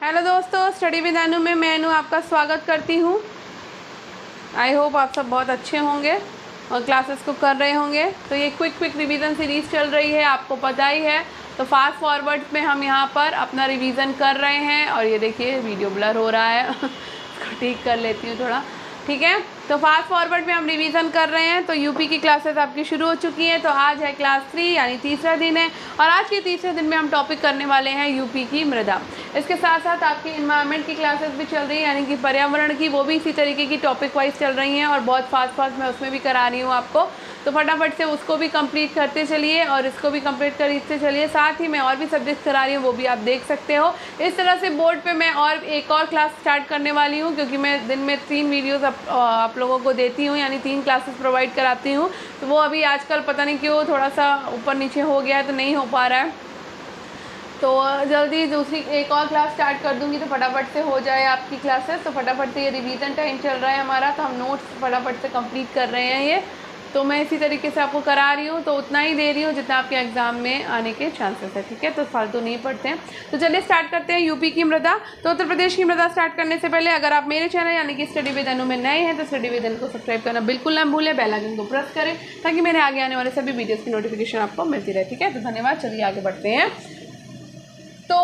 Hello दोस्तों, study with अनु में मैं अनु आपका स्वागत करती हूँ। आई होप आप सब बहुत अच्छे होंगे और क्लासेस को कर रहे होंगे। तो ये क्विक रिवीजन सीरीज़ चल रही है, आपको पता ही है। तो फास्ट फॉरवर्ड में हम यहाँ पर अपना रिवीजन कर रहे हैं। और ये देखिए वीडियो ब्लर हो रहा है इसको ठीक कर लेती हूँ थोड़ा, ठीक है। तो फास्ट फॉरवर्ड में हम रिवीजन कर रहे हैं। तो यूपी की क्लासेस आपकी शुरू हो चुकी हैं। तो आज है क्लास 3 यानी तीसरा दिन है और आज के तीसरे दिन में हम टॉपिक करने वाले हैं यूपी की मृदा। इसके साथ साथ आपकी इन्वायरमेंट की क्लासेस भी चल रही है, यानी कि पर्यावरण की, वो भी इसी तरीके की टॉपिक वाइज चल रही हैं और बहुत फास्ट मैं उसमें भी करा रही हूँ आपको। तो फटाफट से उसको भी कंप्लीट करते चलिए और इसको भी कंप्लीट करते चलिए। साथ ही मैं और भी सब्जेक्ट करा रही हूँ, वो भी आप देख सकते हो। इस तरह से बोर्ड पे मैं और एक और क्लास स्टार्ट करने वाली हूँ, क्योंकि मैं दिन में 3 वीडियोस आप लोगों को देती हूँ, यानी 3 क्लासेस प्रोवाइड कराती हूँ। तो वो अभी आजकल पता नहीं क्यों थोड़ा सा ऊपर नीचे हो गया है, तो नहीं हो पा रहा है। तो जल्दी दूसरी एक और क्लास स्टार्ट कर दूंगी तो फटाफट से हो जाए आपकी क्लासेस। तो फटाफट से ये रिवीजन टाइम चल रहा है हमारा, तो हम नोट्स फटाफट से कंप्लीट कर रहे हैं ये। तो मैं इसी तरीके से आपको करा रही हूँ, तो उतना ही दे रही हूँ जितना आपके एग्ज़ाम में आने के चांसेस है, ठीक है। तो फालतू नहीं पढ़ते हैं। तो चलिए स्टार्ट करते हैं यूपी की मृदा। तो उत्तर प्रदेश की मृदा स्टार्ट करने से पहले अगर आप मेरे चैनल यानी कि स्टडी विद अनु में नए हैं तो स्टडी विद अनु को सब्सक्राइब करना बिल्कुल ना भूलें, बेल आइकन को प्रेस करें ताकि मेरे आगे आने वाले सभी वीडियोज़ की नोटिफिकेशन आपको मिलती रहे, ठीक है। तो धन्यवाद, चलिए आगे बढ़ते हैं। तो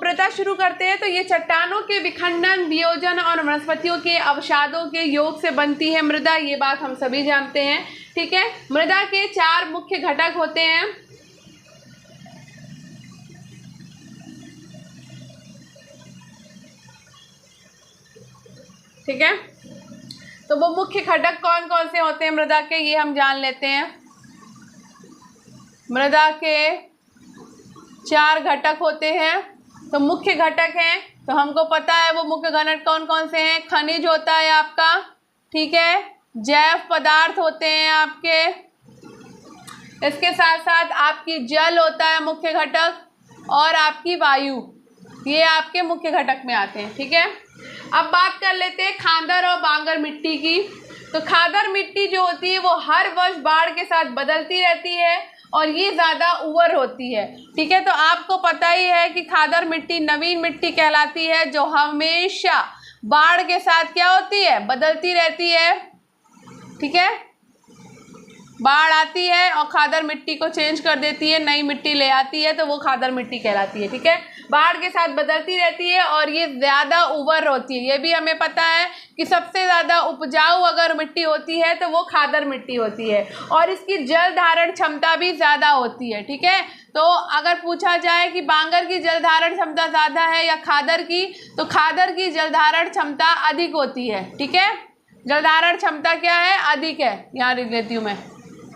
मृदा शुरू करते हैं। तो ये चट्टानों के विखंडन, वियोजन और वनस्पतियों के अवसादों के योग से बनती है मृदा, ये बात हम सभी जानते हैं, ठीक है। मृदा के 4 मुख्य घटक होते हैं। ठीक है, तो वो मुख्य घटक कौन कौन से होते हैं मृदा के, ये हम जान लेते हैं। मृदा के 4 घटक होते हैं। तो मुख्य घटक हैं, तो हमको पता है वो मुख्य घटक कौन कौन से हैं। खनिज होता है आपका, ठीक है। जैव पदार्थ होते हैं आपके। इसके साथ साथ आपकी जल होता है मुख्य घटक, और आपकी वायु, ये आपके मुख्य घटक में आते हैं, ठीक है। अब बात कर लेते हैं खादर और बांगर मिट्टी की। तो खादर मिट्टी जो होती है वो हर वर्ष बाढ़ के साथ बदलती रहती है और ये ज़्यादा उर्वर होती है, ठीक है। तो आपको पता ही है कि खादर मिट्टी नवीन मिट्टी कहलाती है, जो हमेशा बाढ़ के साथ क्या होती है, बदलती रहती है, ठीक है। बाढ़ आती है और खादर मिट्टी को चेंज कर देती है, नई मिट्टी ले आती है, तो वो खादर मिट्टी कहलाती है, ठीक है। बाढ़ के साथ बदलती रहती है और ये ज़्यादा उर्वर होती है। ये भी हमें पता है कि सबसे ज़्यादा उपजाऊ अगर मिट्टी होती है तो वो खादर मिट्टी होती है, और इसकी जल धारण क्षमता भी ज़्यादा होती है, ठीक है। तो अगर पूछा जाए कि बांगर की जल धारण क्षमता ज़्यादा है या खादर की, तो खादर की जल धारण क्षमता अधिक होती है, ठीक है। जल धारण क्षमता क्या है, अधिक है, यहाँ लिख लेती हूँ मैं,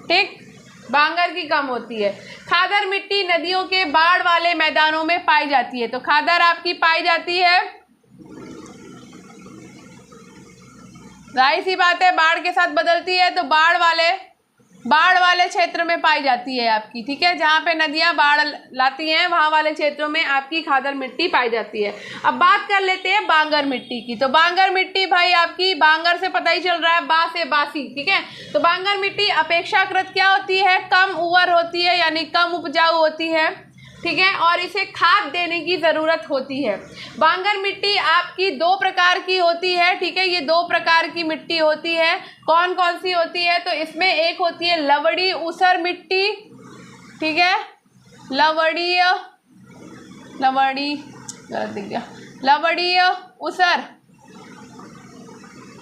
ठीक। बांगर की कम होती है। खादर मिट्टी नदियों के बाढ़ वाले मैदानों में पाई जाती है। तो खादर आपकी पाई जाती है, जाहिर सी बात है बाढ़ के साथ बदलती है, तो बाढ़ वाले क्षेत्र में पाई जाती है आपकी, ठीक है। जहाँ पे नदियाँ बाढ़ लाती हैं वहाँ वाले क्षेत्रों में आपकी खादर मिट्टी पाई जाती है। अब बात कर लेते हैं बांगर मिट्टी की। तो बांगर मिट्टी भाई आपकी, बांगर से पता ही चल रहा है, बा से बासी, ठीक है। तो बांगर मिट्टी अपेक्षाकृत क्या होती है, कम उर्वर होती है, यानी कम उपजाऊ होती है, ठीक है, और इसे खाद देने की ज़रूरत होती है। बांगर मिट्टी आपकी 2 प्रकार की होती है, ठीक है। ये 2 प्रकार की मिट्टी होती है। कौन कौन सी होती है, तो इसमें एक होती है लवड़ी ऊसर मिट्टी, ठीक है।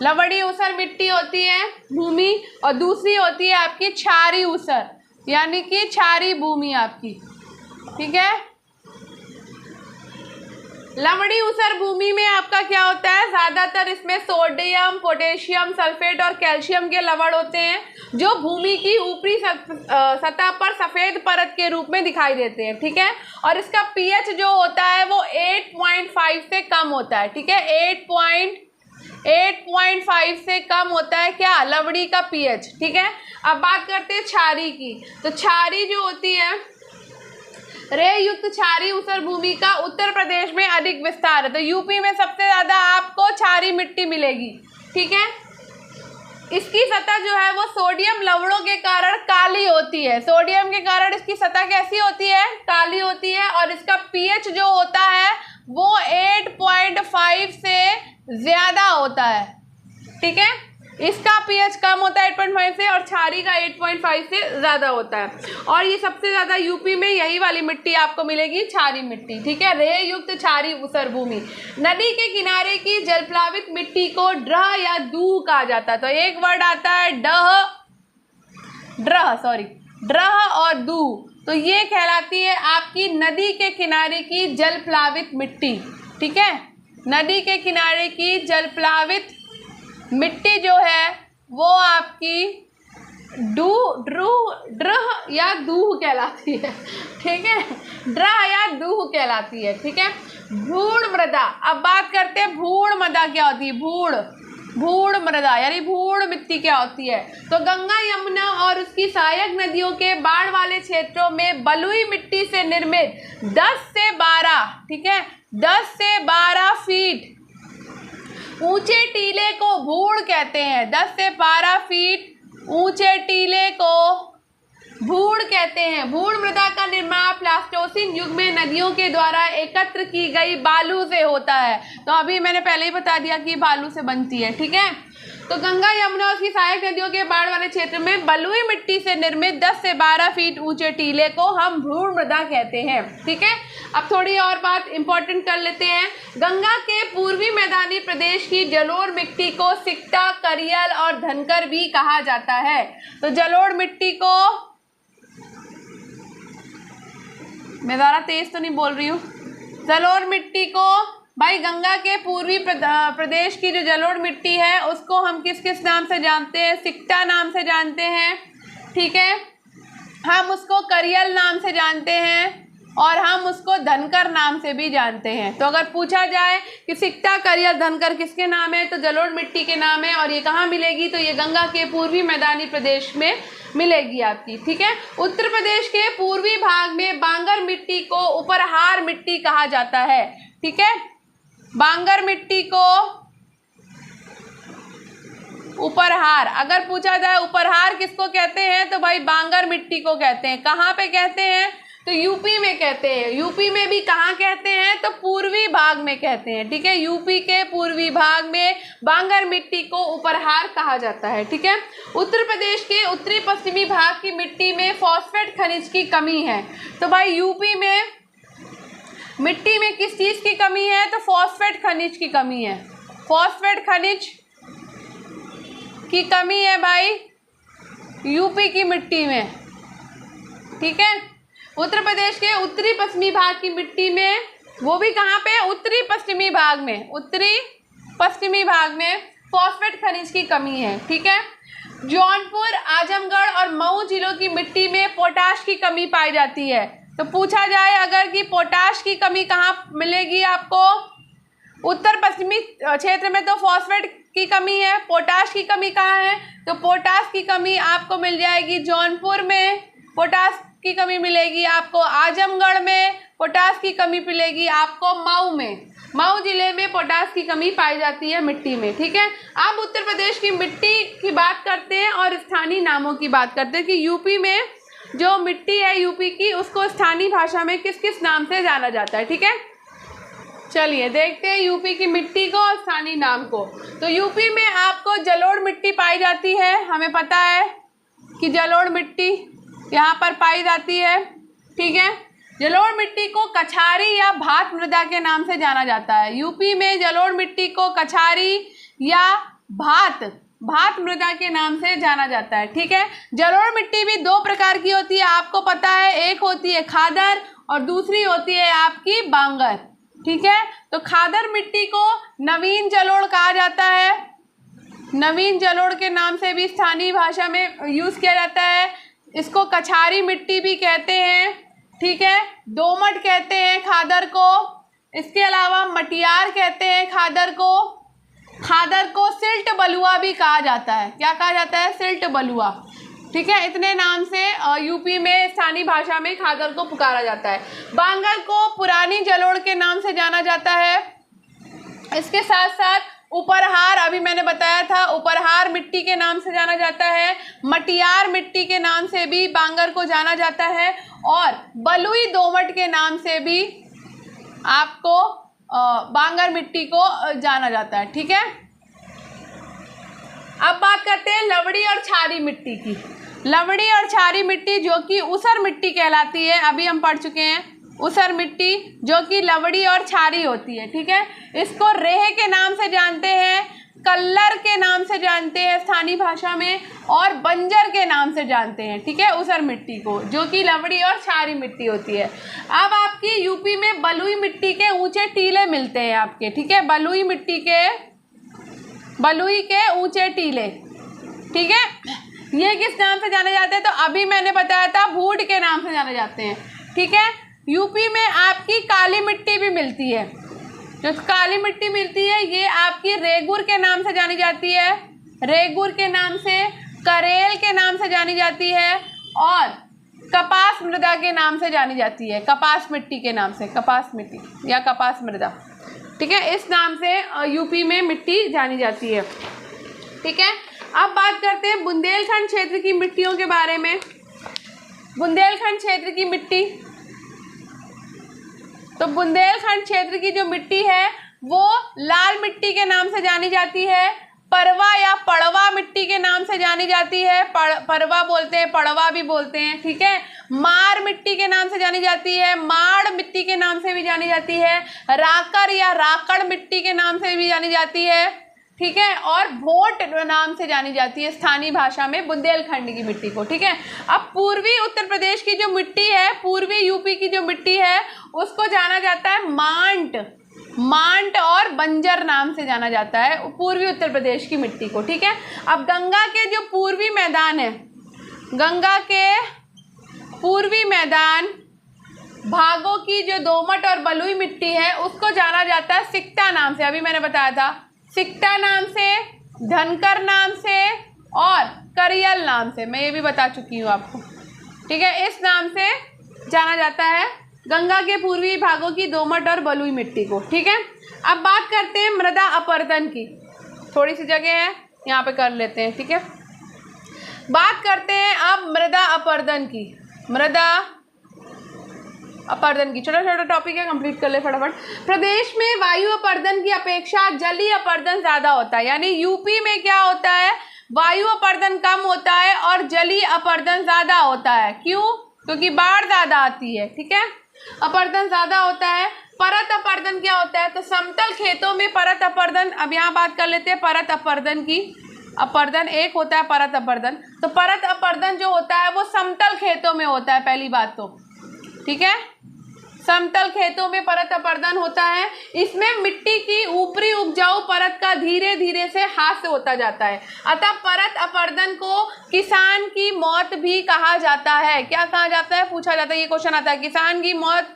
लवड़ी ऊसर मिट्टी होती है भूमि, और दूसरी होती है आपकी क्षारी ऊसर, यानी कि क्षारी भूमि आपकी, ठीक है। लवणी ऊसर भूमि में आपका क्या होता है, ज़्यादातर इसमें सोडियम, पोटेशियम सल्फेट और कैल्शियम के लवण होते हैं, जो भूमि की ऊपरी सतह पर सफ़ेद परत के रूप में दिखाई देते हैं, ठीक है। और इसका पीएच जो होता है वो 8.5 से कम होता है, ठीक है। 8.5 से कम होता है क्या, लवणी का पीएच, ठीक है। अब बात करते हैं क्षारी की। तो क्षारी जो होती है, रेय युक्त क्षारी ऊसर भूमि का उत्तर प्रदेश में अधिक विस्तार है। तो यूपी में सबसे ज़्यादा आपको क्षारी मिट्टी मिलेगी, ठीक है। इसकी सतह जो है वो सोडियम लवणों के कारण काली होती है। सोडियम के कारण इसकी सतह कैसी होती है, काली होती है। और इसका पीएच जो होता है वो 8.5 से ज़्यादा होता है, ठीक है। इसका pH कम होता है 8.5 से और क्षारी का 8.5 से ज़्यादा होता है। और ये सबसे ज़्यादा यूपी में यही वाली मिट्टी आपको मिलेगी, क्षारी मिट्टी, ठीक है, रेय युक्त क्षारी ऊसर भूमि। नदी के किनारे की जलप्लावित मिट्टी को ड्रह या दूह कहा जाता है। तो एक वर्ड आता है ड्रह और दूह, तो ये कहलाती है आपकी नदी के किनारे की जलप्लावित मिट्टी, ठीक है। नदी के किनारे की जलप्लावित मिट्टी जो है वो आपकी ड्रह या दूह कहलाती है, ठीक है, ड्रह या दूह कहलाती है, ठीक है। भूण मृदा, अब बात करते हैं भूण मृदा क्या होती है। भूण मृदा यानी भूण मिट्टी क्या होती है। तो गंगा यमुना और उसकी सहायक नदियों के बाढ़ वाले क्षेत्रों में बलुई मिट्टी से निर्मित 10 से 12, ठीक है, 10 से 12 फीट ऊंचे टीले को भूण कहते हैं। 10 से 12 फीट ऊंचे टीले को भूण कहते हैं। भूण मृदा का निर्माण प्लास्टोसिन युग में नदियों के द्वारा एकत्र की गई बालू से होता है। तो अभी मैंने पहले ही बता दिया कि बालू से बनती है, ठीक है। तो गंगा यमुना और उसकी सहायक नदियों के बाढ़ वाले क्षेत्र में बलुई मिट्टी से निर्मित 10 से 12 फीट ऊंचे टीले को हम भूण मृदा कहते हैं, ठीक है। अब थोड़ी और बात इंपॉर्टेंट कर लेते हैं। गंगा के पूर्वी मैदानी प्रदेश की जलोढ़ मिट्टी को सिक्ता, करियल और धनकर भी कहा जाता है। तो जलोढ़ मिट्टी को, मैं ज़्यादा तेज तो नहीं बोल रही हूँ, जलोढ़ मिट्टी को भाई गंगा के पूर्वी प्रदेश की जो जलोढ़ मिट्टी है उसको हम किस किस नाम से जानते हैं, सिक्ता नाम से जानते हैं, ठीक है, हम उसको करियल नाम से जानते हैं और हम उसको धनकर नाम से भी जानते हैं। तो अगर पूछा जाए कि सिक्ता, करियल, धनकर किसके नाम है, तो जलोढ़ मिट्टी के नाम है। और ये कहाँ मिलेगी, तो ये गंगा के पूर्वी मैदानी प्रदेश में मिलेगी आपकी, ठीक है। उत्तर प्रदेश के पूर्वी भाग में बांगर मिट्टी को उपरहार मिट्टी कहा जाता है, ठीक है। बांगर मिट्टी को उपरहार, अगर पूछा जाए उपरहार किसको कहते हैं, तो भाई बांगर मिट्टी को कहते हैं। कहाँ पे कहते हैं, तो यूपी में कहते हैं। यूपी में भी कहाँ कहते हैं, तो पूर्वी भाग में कहते हैं, ठीक है। यूपी के पूर्वी भाग में बांगर मिट्टी को उपरहार कहा जाता है, ठीक है। उत्तर प्रदेश के उत्तरी पश्चिमी भाग की मिट्टी में फॉस्फेट खनिज की कमी है। तो भाई यूपी में मिट्टी में किस चीज़ की कमी है, तो फॉस्फेट खनिज की कमी है। फॉस्फेट खनिज की कमी है भाई यूपी की मिट्टी में, ठीक है। उत्तर प्रदेश के उत्तरी पश्चिमी भाग की मिट्टी में, वो भी कहाँ पे, उत्तरी पश्चिमी भाग में, उत्तरी पश्चिमी भाग में फॉस्फेट खनिज की कमी है, ठीक है। जौनपुर, आजमगढ़ और मऊ जिलों की मिट्टी में पोटाश की कमी पाई जाती है। तो पूछा जाए अगर कि पोटाश की कमी कहाँ मिलेगी आपको, उत्तर पश्चिमी क्षेत्र में तो फॉस्फेट की कमी है, पोटाश की कमी कहाँ है, तो पोटाश की कमी आपको मिल जाएगी जौनपुर में, पोटाश की कमी मिलेगी आपको आजमगढ़ में, पोटाश की कमी मिलेगी आपको मऊ में। मऊ जिले में पोटाश की कमी पाई जाती है मिट्टी में, ठीक है। अब उत्तर प्रदेश की मिट्टी की बात करते हैं और स्थानीय नामों की बात करते हैं कि यूपी में जो मिट्टी है यूपी की, उसको स्थानीय भाषा में किस किस नाम से जाना जाता है, ठीक है। चलिए देखते हैं यूपी की मिट्टी को और स्थानीय नाम को। तो यूपी में आपको जलोढ़ मिट्टी पाई जाती है, हमें पता है कि जलोढ़ मिट्टी यहाँ पर पाई जाती है, ठीक है। जलोढ़ मिट्टी को कछारी या भात मृदा के नाम से जाना जाता है। यूपी में जलोढ़ मिट्टी को कछारी या भात मृदा के नाम से जाना जाता है, ठीक है। जलोढ़ मिट्टी भी दो प्रकार की होती है, आपको पता है, एक होती है खादर और दूसरी होती है आपकी बांगर, ठीक है। तो खादर मिट्टी को नवीन जलोढ़ कहा जाता है, नवीन जलोढ़ के नाम से भी स्थानीय भाषा में यूज़ किया जाता है। इसको कछारी मिट्टी भी कहते हैं, ठीक है, दोमट कहते हैं खादर को। इसके अलावा मटियार कहते हैं खादर को। खादर को सिल्ट बलुआ भी कहा जाता है। क्या कहा जाता है, सिल्ट बलुआ, ठीक है। इतने नाम से यूपी में स्थानीय भाषा में खादर को पुकारा जाता है। बांगर को पुरानी जलोढ़ के नाम से जाना जाता है। इसके साथ साथ उपरहार, अभी मैंने बताया था, उपरहार मिट्टी के नाम से जाना जाता है। मटियार मिट्टी के नाम से भी बांगर को जाना जाता है और बलुई दोमट के नाम से भी आपको बांगर मिट्टी को जाना जाता है। ठीक है, अब बात करते हैं लवड़ी और क्षारीय मिट्टी की। लवड़ी और क्षारीय मिट्टी जो कि ऊसर मिट्टी कहलाती है, अभी हम पढ़ चुके हैं ऊसर मिट्टी जो कि लवड़ी और क्षारीय होती है। ठीक है, इसको रेह के नाम से जानते हैं, कल्लर के नाम से जानते हैं स्थानीय भाषा में, और बंजर के नाम से जानते हैं। ठीक है, ऊसर मिट्टी को जो कि लवड़ी और क्षारीय मिट्टी होती है। अब आपकी यूपी में बलुई मिट्टी के ऊंचे टीले मिलते हैं आपके। ठीक है, बलुई के ऊंचे टीले। ठीक है, ये किस नाम से जाने जाते हैं? तो अभी मैंने बताया था भूड के नाम से जाने जाते हैं। ठीक है, यूपी में आपकी काली मिट्टी भी मिलती है। जो काली मिट्टी मिलती है ये आपकी रेगुर के नाम से जानी जाती है, रेगुर के नाम से, करेल के नाम से जानी जाती है, और कपास मृदा के नाम से जानी जाती है, कपास मिट्टी के नाम से, कपास मिट्टी या कपास मृदा। ठीक है, इस नाम से यूपी में मिट्टी जानी जाती है। ठीक है, अब बात करते हैं बुंदेलखंड क्षेत्र की मिट्टियों के बारे में। बुंदेलखंड क्षेत्र की मिट्टी, तो बुंदेलखंड क्षेत्र की जो मिट्टी है वो लाल मिट्टी के नाम से जानी जाती है, परवा या पड़वा मिट्टी के नाम से जानी जाती है, परवा बोलते हैं, पड़वा भी बोलते हैं। ठीक है, मार मिट्टी के नाम से जानी जाती है, माड़ मिट्टी के नाम से भी जानी जाती है, राकर या राकड़ मिट्टी के नाम से भी जानी जाती है। ठीक है, और भोट नाम से जानी जाती है स्थानीय भाषा में बुंदेलखंड की मिट्टी को। ठीक है, अब पूर्वी उत्तर प्रदेश की जो मिट्टी है, पूर्वी यूपी की जो मिट्टी है उसको जाना जाता है मांट और बंजर नाम से जाना जाता है पूर्वी उत्तर प्रदेश की मिट्टी को। ठीक है, अब गंगा के जो पूर्वी मैदान है, गंगा के पूर्वी मैदान भागों की जो दोमट और बलुई मिट्टी है उसको जाना जाता है सिकटा नाम से। अभी मैंने बताया था, सिकटा नाम से, धनकर नाम से और करियल नाम से, मैं ये भी बता चुकी हूँ आपको। ठीक है, इस नाम से जाना जाता है गंगा के पूर्वी भागों की दोमट और बलुई मिट्टी को। ठीक है, अब बात करते हैं मृदा अपरदन की। थोड़ी सी जगह है यहाँ पे कर लेते हैं। ठीक है, बात करते हैं अब मृदा अपरदन की। मृदा अपरदन की छोटा छोटा टॉपिक है, कंप्लीट कर ले फटाफट। प्रदेश में वायु अपरदन की अपेक्षा जलीय अपरदन ज़्यादा होता है, यानी यूपी में क्या होता है, वायु अपरदन कम होता है और जलीय अपरदन ज़्यादा होता है। क्यों? क्योंकि बाढ़ ज़्यादा आती है। ठीक है, अपरदन ज़्यादा होता है। परत अपरदन क्या होता है? तो समतल खेतों में परत अपरदन, अब यहाँ बात कर लेते हैं परत अपरदन की। अपरदन एक होता है परत अपरदन, तो परत अपरदन जो होता है वो समतल खेतों में होता है, पहली बात तो। ठीक है, समतल खेतों में परत अपरदन होता है। इसमें मिट्टी की ऊपरी उपजाऊ परत का धीरे धीरे से ह्रास होता जाता है, अतः परत अपरदन को किसान की मौत भी कहा जाता है। क्या कहा जाता है? पूछा जाता है, ये क्वेश्चन आता है, किसान की मौत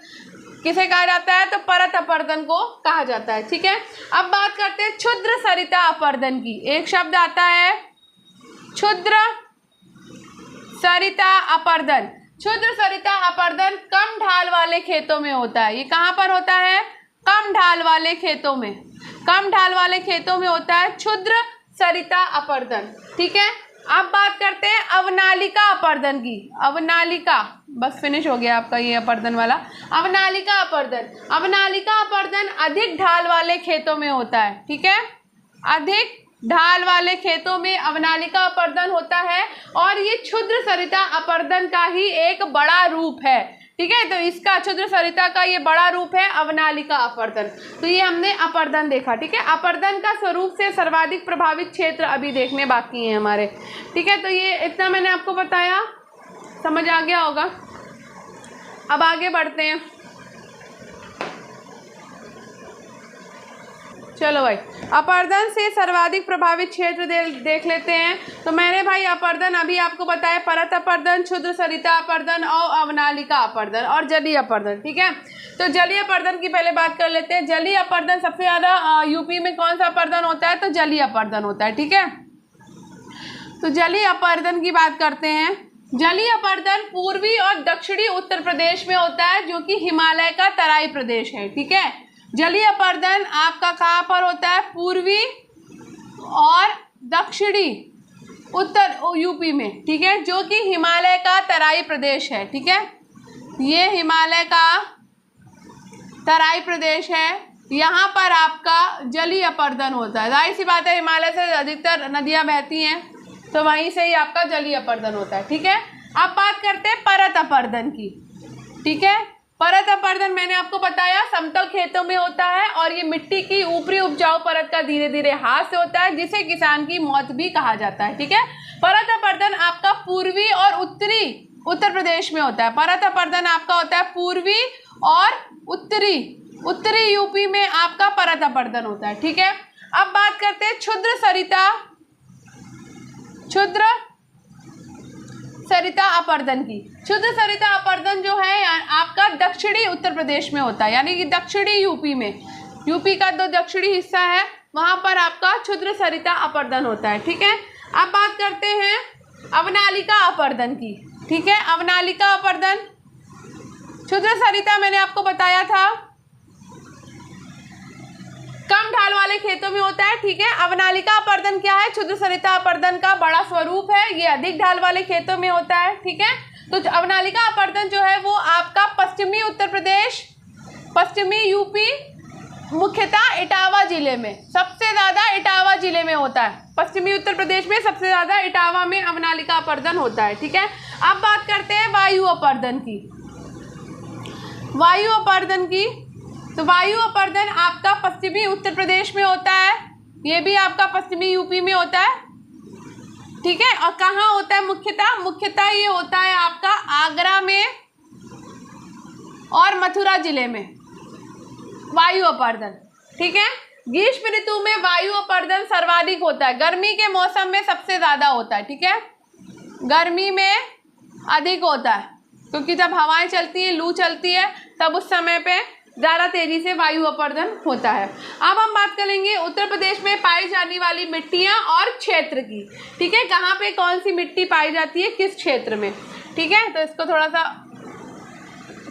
किसे कहा जाता है? तो परत अपरदन को कहा जाता है। ठीक है, अब बात करते हैं क्षुद्र सरिता अपरदन की। एक शब्द आता है क्षुद्र सरिता अपरदन। क्षुद्र सरिता अपरदन कम ढाल वाले खेतों में होता है। ये कहाँ पर होता है? कम ढाल वाले खेतों में, कम ढाल वाले खेतों में होता है क्षुद्र सरिता अपरदन। ठीक है, अब बात करते हैं अवनालिका अपरदन की। अवनालिका, बस फिनिश हो गया आपका ये अपरदन वाला। अवनालिका अपरदन, अवनालिका अपरदन अधिक ढाल वाले खेतों में होता है। ठीक है, अधिक ढाल वाले खेतों में अवनालिका अपरदन होता है और ये क्षुद्र सरिता अपरदन का ही एक बड़ा रूप है। ठीक है, तो इसका क्षुद्र सरिता का ये बड़ा रूप है अवनालिका अपरदन। तो ये हमने अपरदन देखा। ठीक है, अपरदन का स्वरूप से सर्वाधिक प्रभावित क्षेत्र अभी देखने बाकी हैं हमारे। ठीक है, तो ये इतना मैंने आपको बताया, समझ आ गया होगा। अब आगे बढ़ते हैं। चलो भाई, अपरदन से सर्वाधिक प्रभावित क्षेत्र देख लेते हैं। तो मैंने भाई अपरदन अभी आपको बताया, परत अपरदन, क्षुद्र सरिता अपरदन और अवनालिका अपरदन और जलीय अपरदन। ठीक है, तो जलीय अपरदन की पहले बात कर लेते हैं। जलीय अपरदन सबसे ज़्यादा यूपी में कौन सा अपरदन होता है? तो जलीय अपरदन होता है। ठीक है, तो जलीय अपरदन की बात करते हैं। जलीय अपरदन पूर्वी और दक्षिणी उत्तर प्रदेश में होता है, जो कि हिमालय का तराई प्रदेश है। ठीक है, जलीय अपरदन आपका कहाँ पर होता है? पूर्वी और दक्षिणी उत्तर यूपी में। ठीक है, जो कि हिमालय का तराई प्रदेश है। ठीक है, ये हिमालय का तराई प्रदेश है यहाँ पर आपका जलीय अपर्दन होता है। जाहिर सी बात है, हिमालय से अधिकतर नदियाँ बहती हैं तो वहीं से ही आपका जलीय अपर्दन होता है। ठीक है, अब बात करते हैं परत अपर्दन की। ठीक है, परत अपर्दन मैंने आपको बताया समतल खेतों में होता है और ये मिट्टी की ऊपरी उपजाऊ परत का धीरे धीरे हाथ से होता है, जिसे किसान की मौत भी कहा जाता है। ठीक है, परत अपर्दन आपका पूर्वी और उत्तरी उत्तर प्रदेश में होता है। परत अपर्दन आपका होता है पूर्वी और उत्तरी यूपी में आपका परत अपर्दन होता है। ठीक है, अब बात करते हैं क्षुद्र सरिता अपर्दन की। क्षुद्र सरिता अपर्दन जो है आपका दक्षिणी उत्तर प्रदेश में होता है, यानी कि दक्षिणी यूपी में, यूपी का जो दक्षिणी हिस्सा है वहां पर आपका क्षुद्र सरिता अपर्दन होता है। ठीक है, अब बात करते हैं अवनालिका अपर्दन की। ठीक है, अवनालिका अपर्दन, क्षुद्र सरिता मैंने आपको बताया था कम ढाल वाले खेतों में होता है। ठीक है, अवनालिका अपर्दन क्या है? क्षुद्र सरिता अपर्दन का बड़ा स्वरूप है, ये अधिक ढाल वाले खेतों में होता है। ठीक है, तो अवनालिका अपर्दन जो है वो आपका पश्चिमी उत्तर प्रदेश, पश्चिमी यूपी, मुख्यतः इटावा जिले में, सबसे ज़्यादा इटावा जिले में होता है। पश्चिमी उत्तर प्रदेश में सबसे ज़्यादा इटावा में अवनालिका अपर्दन होता है। ठीक है, अब बात करते हैं वायु अपर्दन की। वायु अपर्दन की, तो वायु अपर्दन आपका पश्चिमी उत्तर प्रदेश में होता है, ये भी आपका पश्चिमी यूपी में होता है। ठीक है, और कहाँ होता है? मुख्यतः ये होता है आपका आगरा में और मथुरा जिले में वायु अपर्दन। ठीक है, ग्रीष्म ऋतु में वायु अपर्दन सर्वाधिक होता है, गर्मी के मौसम में सबसे ज़्यादा होता है। ठीक है, गर्मी में अधिक होता है क्योंकि जब हवाएं चलती हैं, लू चलती है, तब उस समय पे ज़्यादा तेजी से वायु अपर्दन होता है। अब हम बात करेंगे उत्तर प्रदेश में पाई जाने वाली मिट्टियाँ और क्षेत्र की। ठीक है, कहाँ पे कौन सी मिट्टी पाई जाती है, किस क्षेत्र में। ठीक है, तो इसको थोड़ा सा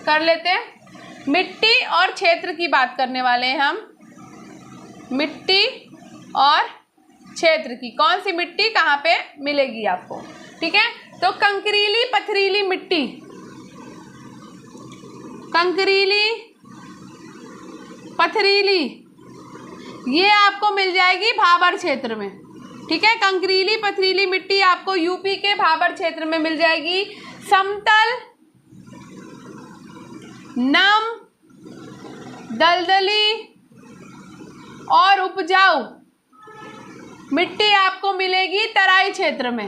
कर लेते हैं। मिट्टी और क्षेत्र की बात करने वाले हैं हम। मिट्टी और क्षेत्र की, कौन सी मिट्टी कहाँ पे मिलेगी आपको। ठीक है, तो कंकरीली पथरीली मिट्टी, कंकरीली पथरीली, ये आपको मिल जाएगी भाबर क्षेत्र में। ठीक है, कंकरीली पथरीली मिट्टी आपको यूपी के भाबर क्षेत्र में मिल जाएगी। समतल, नम, दलदली और उपजाऊ मिट्टी आपको मिलेगी तराई क्षेत्र में।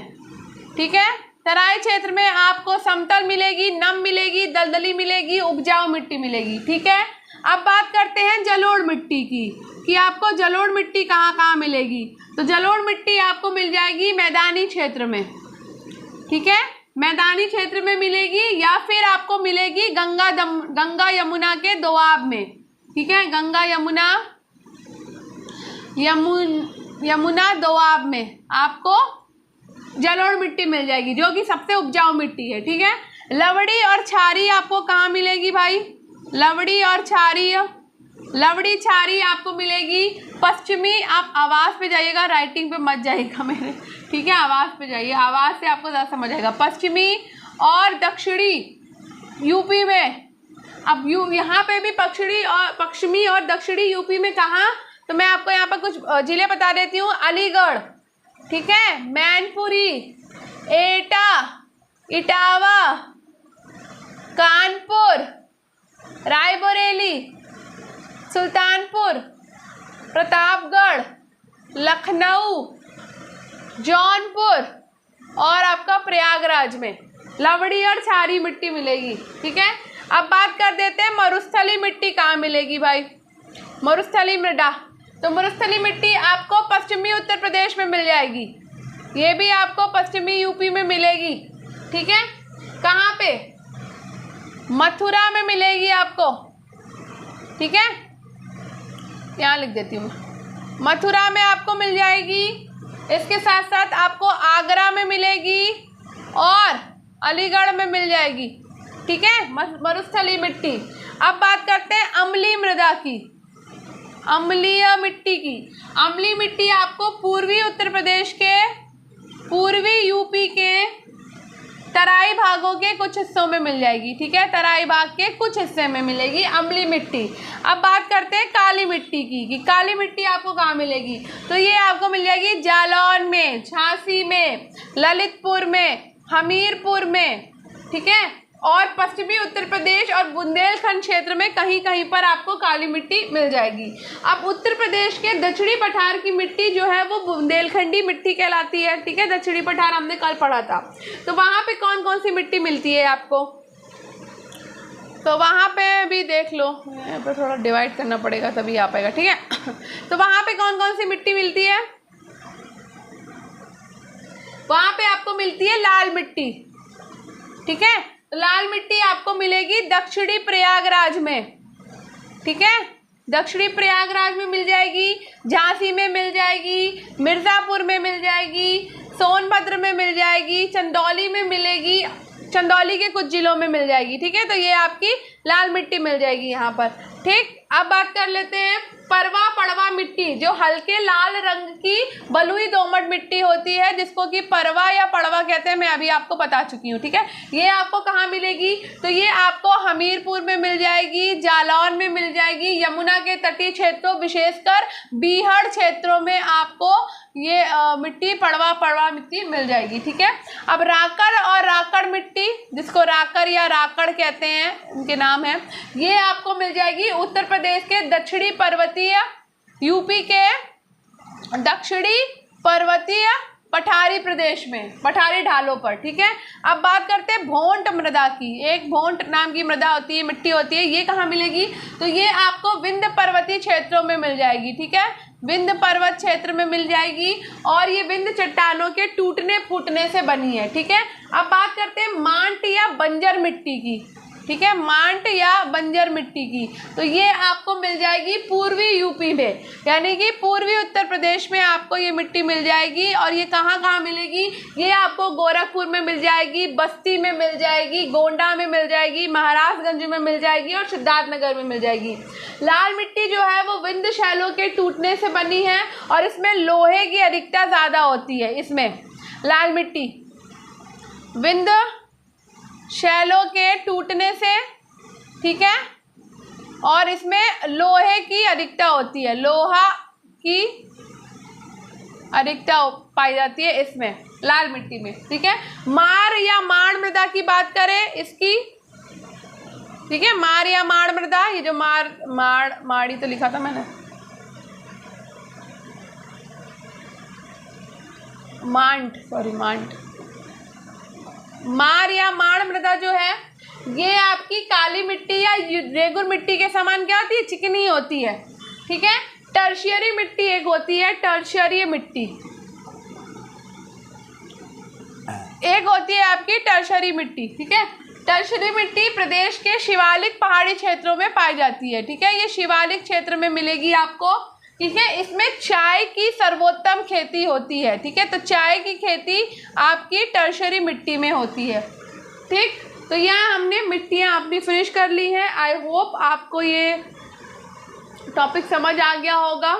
ठीक है, तराई क्षेत्र में आपको समतल मिलेगी, नम मिलेगी, दलदली मिलेगी, उपजाऊ मिट्टी मिलेगी। ठीक है, अब बात करते हैं जलोढ़ मिट्टी की कि आपको जलोढ़ मिट्टी कहाँ कहाँ मिलेगी। तो जलोढ़ मिट्टी आपको मिल जाएगी मैदानी क्षेत्र में। ठीक है, मैदानी क्षेत्र में मिलेगी, या फिर आपको मिलेगी गंगा यमुना के दोआब में। ठीक है, गंगा यमुना दोआब में आपको जलोढ़ मिट्टी मिल जाएगी, जो कि सबसे उपजाऊ मिट्टी है। ठीक है, लवड़ी और छारी आपको कहाँ मिलेगी भाई? लवड़ी और छारी, लवड़ी छारी आपको मिलेगी पश्चिमी, आप आवाज़ पे जाइएगा, राइटिंग पे मत जाइएगा मेरे। ठीक है, आवाज़ पे जाइए, आवाज़ से आपको ज़्यादा समझ आएगा। पश्चिमी और दक्षिणी यूपी में, अब यहाँ पे भी पश्चिमी और दक्षिणी यूपी में कहाँ, तो मैं आपको यहाँ पर कुछ जिले बता देती हूँ। अलीगढ़, ठीक है, मैनपुरी, एटा, इटावा, कानपुर, रायबरेली, सुल्तानपुर, प्रतापगढ़, लखनऊ, जौनपुर और आपका प्रयागराज में लवड़ी और छारी मिट्टी मिलेगी। ठीक है, अब बात कर देते हैं मरुस्थली मिट्टी कहाँ मिलेगी भाई? मरुस्थली मृदा, तो मरुस्थली मिट्टी आपको पश्चिमी उत्तर प्रदेश में मिल जाएगी, ये भी आपको पश्चिमी यूपी में मिलेगी। ठीक है, कहाँ पे? मथुरा में मिलेगी आपको। ठीक है, यहाँ लिख देती हूँ, मथुरा में आपको मिल जाएगी। इसके साथ साथ आपको आगरा में मिलेगी और अलीगढ़ में मिल जाएगी। ठीक है, मरुस्थली मिट्टी। अब बात करते हैं अम्लीय मृदा की, अम्लीय मिट्टी की। अम्लीय मिट्टी आपको पूर्वी उत्तर प्रदेश के, पूर्वी यूपी के तराई भागों के कुछ हिस्सों में मिल जाएगी, ठीक है, तराई भाग के कुछ हिस्से में मिलेगी अम्लीय मिट्टी। अब बात करते हैं काली मिट्टी की, कि काली मिट्टी आपको कहाँ मिलेगी। तो ये आपको मिल जाएगी जालौन में, झांसी में, ललितपुर में, हमीरपुर में, ठीक है, और पश्चिमी उत्तर प्रदेश और बुंदेलखंड क्षेत्र में कहीं कहीं पर आपको काली मिट्टी मिल जाएगी। अब उत्तर प्रदेश के दक्षिणी पठार की मिट्टी जो है वो बुंदेलखंडी मिट्टी कहलाती है, ठीक है, दक्षिणी पठार हमने कल पढ़ा था। तो वहाँ पे कौन कौन सी मिट्टी मिलती है आपको, तो वहाँ पे भी देख लो, यहाँ पर थोड़ा डिवाइड करना पड़ेगा तभी आ पाएगा, ठीक है। तो वहाँ पे कौन कौन सी मिट्टी मिलती है, वहाँ पे आपको मिलती है लाल मिट्टी, ठीक है। तो लाल मिट्टी आपको मिलेगी दक्षिणी प्रयागराज में, ठीक है, दक्षिणी प्रयागराज में मिल जाएगी, झांसी में मिल जाएगी, मिर्ज़ापुर में मिल जाएगी, सोनभद्र में मिल जाएगी, चंदौली में मिलेगी, चंदौली के कुछ जिलों में मिल जाएगी, ठीक है। तो ये आपकी लाल मिट्टी मिल जाएगी यहाँ पर, ठीक। अब बात कर लेते हैं परवा पड़वा मिट्टी, जो हल्के लाल रंग की बलुई दोमट मिट्टी होती है, जिसको कि परवा या पड़वा कहते हैं, मैं अभी आपको बता चुकी हूँ, ठीक है। ये आपको कहाँ मिलेगी, तो ये आपको हमीरपुर में मिल जाएगी, जालौन में मिल जाएगी, यमुना के तटीय क्षेत्रों विशेषकर बीहड़ क्षेत्रों में आपको ये मिट्टी पड़वा मिट्टी मिल जाएगी, ठीक है। अब राकड़ और राकड़ मिट्टी, जिसको राकड़ या राकड़ कहते हैं, उनके नाम है, ये आपको मिल जाएगी उत्तर प्रदेश के दक्षिणी पर्वतीय, यूपी के दक्षिणी पर्वतीय पठारी प्रदेश में, पठारी ढालों पर, ठीक है। अब बात करते हैं भोंट मृदा की, एक भोंट नाम की मृदा होती है, मिट्टी होती है, ये कहाँ मिलेगी, तो ये आपको विंध्य पर्वतीय क्षेत्रों में मिल जाएगी, ठीक है, विंध्य पर्वत क्षेत्र में मिल जाएगी, और ये विंध्य चट्टानों के टूटने फूटने से बनी है, ठीक है। अब बात करते हैं मांट या बंजर मिट्टी की, ठीक है, मांट या बंजर मिट्टी की, तो ये आपको मिल जाएगी पूर्वी यूपी में, यानी कि पूर्वी उत्तर प्रदेश में आपको ये मिट्टी मिल जाएगी। और ये कहाँ कहाँ मिलेगी, ये आपको गोरखपुर में मिल जाएगी, बस्ती में मिल जाएगी, गोंडा में मिल जाएगी, महाराजगंज में मिल जाएगी और सिद्धार्थनगर में मिल जाएगी। लाल मिट्टी जो है वो विंध्य शैलों के टूटने से बनी है, और इसमें लोहे की अधिकता ज़्यादा होती है। इसमें लाल मिट्टी विंध्य शैलों के टूटने से, ठीक है, और इसमें लोहे की अधिकता होती है, लोहा की अधिकता पाई जाती है इसमें लाल मिट्टी में, ठीक है। मार या माण मृदा की बात करें इसकी, ठीक है, मार या माण मृदा, ये जो माड़ी तो लिखा था मैंने, मार या माण मृदा जो है ये आपकी काली मिट्टी या रेगुर मिट्टी के समान क्या होती है, चिकनी होती है, ठीक है। टर्शियरी मिट्टी एक होती है, टर्शियरी मिट्टी एक होती है आपकी टर्शियरी मिट्टी, ठीक है। टर्शियरी मिट्टी प्रदेश के शिवालिक पहाड़ी क्षेत्रों में पाई जाती है, ठीक है, ये शिवालिक क्षेत्र में मिलेगी आपको, ठीक है। इसमें चाय की सर्वोत्तम खेती होती है, ठीक है, तो चाय की खेती आपकी टर्शियरी मिट्टी में होती है, ठीक। तो यहाँ हमने मिट्टियाँ अपनी फिनिश कर ली हैं। आई होप आपको ये टॉपिक समझ आ गया होगा,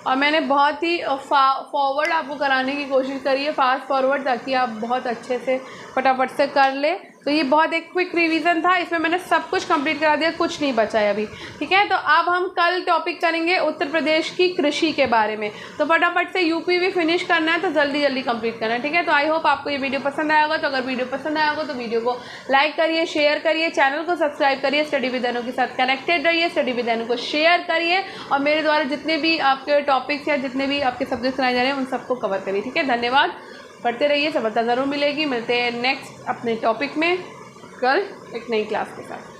और मैंने बहुत ही फॉरवर्ड आपको कराने की कोशिश करी है, फास्ट फॉरवर्ड, ताकि आप बहुत अच्छे से फटाफट से कर ले। तो ये बहुत एक क्विक रिवीजन था, इसमें मैंने सब कुछ कंप्लीट करा दिया, कुछ नहीं बचा है अभी, ठीक है। तो अब हम कल टॉपिक करेंगे उत्तर प्रदेश की कृषि के बारे में, तो फटाफट से यूपी भी फिनिश करना है, तो जल्दी जल्दी कंप्लीट करना है, ठीक है। तो आई होप आपको ये वीडियो पसंद आया होगा। तो अगर वीडियो पसंद आया होगा तो वीडियो को लाइक करिए, शेयर करिए, चैनल को सब्सक्राइब करिए, स्टडी विद अनु के साथ कनेक्टेड रहिए, स्टडी विद अनु को शेयर करिए, और मेरे द्वारा जितने भी आपके टॉपिक्स या जितने भी आपके सब्जेक्ट कराए जा रहे हैं उन सबको कवर करिए, ठीक है। धन्यवाद, पढ़ते रहिए, सफलता ज़रूर मिलेगी। मिलते हैं नेक्स्ट अपने टॉपिक में कल एक नई क्लास के साथ।